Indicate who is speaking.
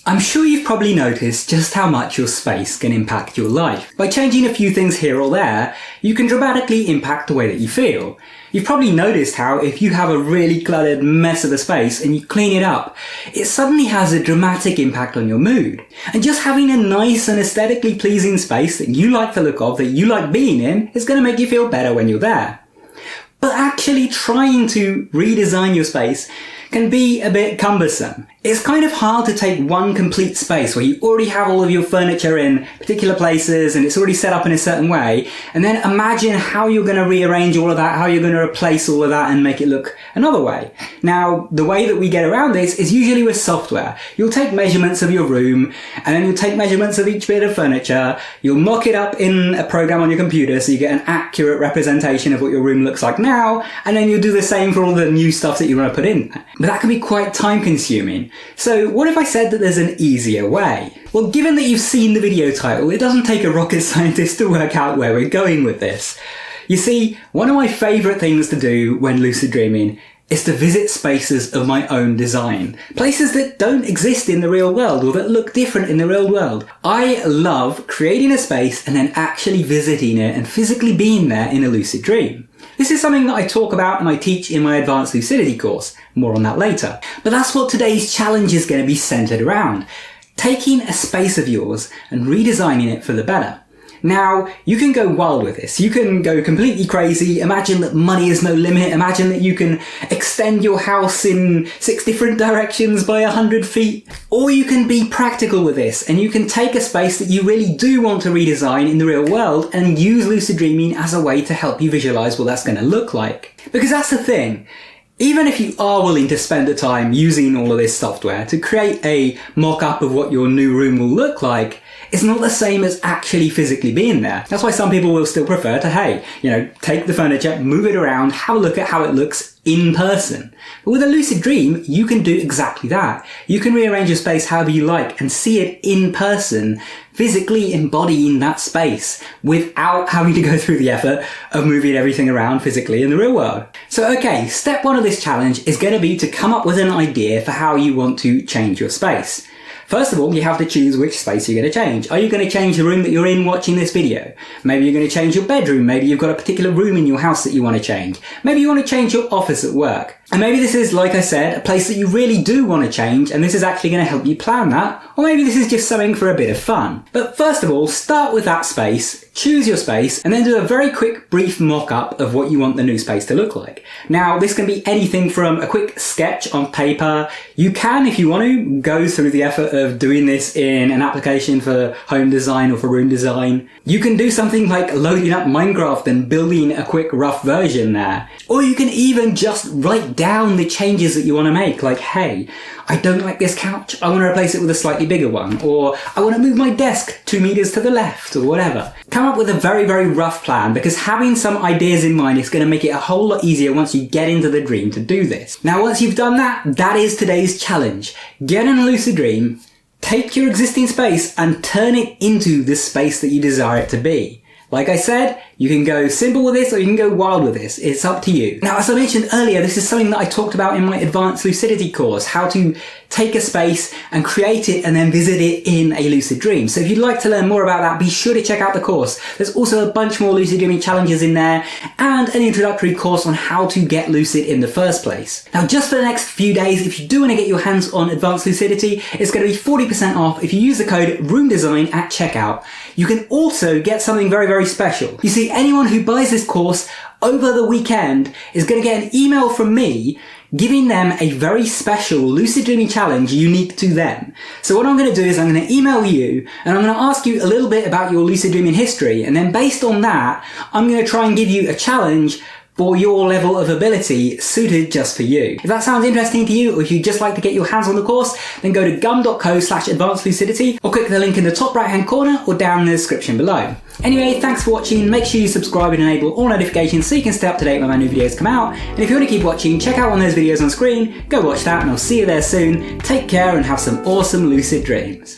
Speaker 1: I'm sure you've probably noticed just how much your space can impact your life. By changing a few things here or there, you can dramatically impact the way that you feel. You've probably noticed how if you have a really cluttered mess of a space and you clean it up, it suddenly has a dramatic impact on your mood. And just having a nice and aesthetically pleasing space that you like the look of, that you like being in, is going to make you feel better when you're there. But actually trying to redesign your space can be a bit cumbersome. It's kind of hard to take one complete space where you already have all of your furniture in particular places and it's already set up in a certain way, and then imagine how you're going to rearrange all of that, how you're going to replace all of that and make it look another way. Now, the way that we get around this is usually with software. You'll take measurements of your room, and then you'll take measurements of each bit of furniture, you'll mock it up in a program on your computer so you get an accurate representation of what your room looks like now, and then you'll do the same for all the new stuff that you want to put in there. But that can be quite time consuming. So what if I said that there's an easier way? Well, given that you've seen the video title, it doesn't take a rocket scientist to work out where we're going with this. You see, one of my favourite things to do when lucid dreaming is to visit spaces of my own design. Places that don't exist in the real world or that look different in the real world. I love creating a space and then actually visiting it and physically being there in a lucid dream. This is something that I talk about and I teach in my Advanced Lucidity course. More on that later. But that's what today's challenge is going to be centered around. Taking a space of yours and redesigning it for the better. Now, you can go wild with this. You can go completely crazy. Imagine that money is no limit. Imagine that you can extend your house in 6 different directions by 100 feet. Or you can be practical with this and you can take a space that you really do want to redesign in the real world and use lucid dreaming as a way to help you visualize what that's going to look like. Because that's the thing. Even if you are willing to spend the time using all of this software to create a mock-up of what your new room will look like, it's not the same as actually physically being there. That's why some people will still prefer to, take the furniture, move it around, have a look at how it looks in person. But with a lucid dream, you can do exactly that. You can rearrange your space however you like and see it in person, physically embodying that space without having to go through the effort of moving everything around physically in the real world. So okay, step 1 of this challenge is going to be to come up with an idea for how you want to change your space. First of all, you have to choose which space you're going to change. Are you going to change the room that you're in watching this video? Maybe you're going to change your bedroom. Maybe you've got a particular room in your house that you want to change. Maybe you want to change your office at work. And maybe this is, like I said, a place that you really do want to change and this is actually going to help you plan that. Or maybe this is just something for a bit of fun. But first of all, start with that space, choose your space, and then do a very quick, brief mock-up of what you want the new space to look like. Now, this can be anything from a quick sketch on paper. You can, if you want to, go through the effort of doing this in an application for home design or for room design. You can do something like loading up Minecraft and building a quick rough version there. Or you can even just write down the changes that you want to make, like, hey, I don't like this couch, I want to replace it with a slightly bigger one, or I want to move my desk 2 meters to the left, or whatever. Come up with a very, very rough plan, because having some ideas in mind is going to make it a whole lot easier once you get into the dream to do this. Now, once you've done that, that is today's challenge. Get in a lucid dream, take your existing space, and turn it into the space that you desire it to be. Like I said, you can go simple with this or you can go wild with this. It's up to you. Now, as I mentioned earlier, this is something that I talked about in my Advanced Lucidity course, how to take a space and create it and then visit it in a lucid dream. So if you'd like to learn more about that, be sure to check out the course. There's also a bunch more lucid dreaming challenges in there and an introductory course on how to get lucid in the first place. Now, just for the next few days, if you do want to get your hands on Advanced Lucidity, it's going to be 40% off if you use the code ROOMDESIGN at checkout. You can also get something very, very special. You see, anyone who buys this course over the weekend is going to get an email from me giving them a very special lucid dreaming challenge unique to them. So what I'm going to do is I'm going to email you and I'm going to ask you a little bit about your lucid dreaming history, and then based on that, I'm going to try and give you a challenge for your level of ability suited just for you. If that sounds interesting to you, or if you'd just like to get your hands on the course, then go to gum.co/advancedlucidity or click the link in the top right hand corner or down in the description below. Anyway, thanks for watching. Make sure you subscribe and enable all notifications so you can stay up to date when my new videos come out. And if you want to keep watching, check out one of those videos on screen, go watch that, and I'll see you there soon. Take care and have some awesome lucid dreams.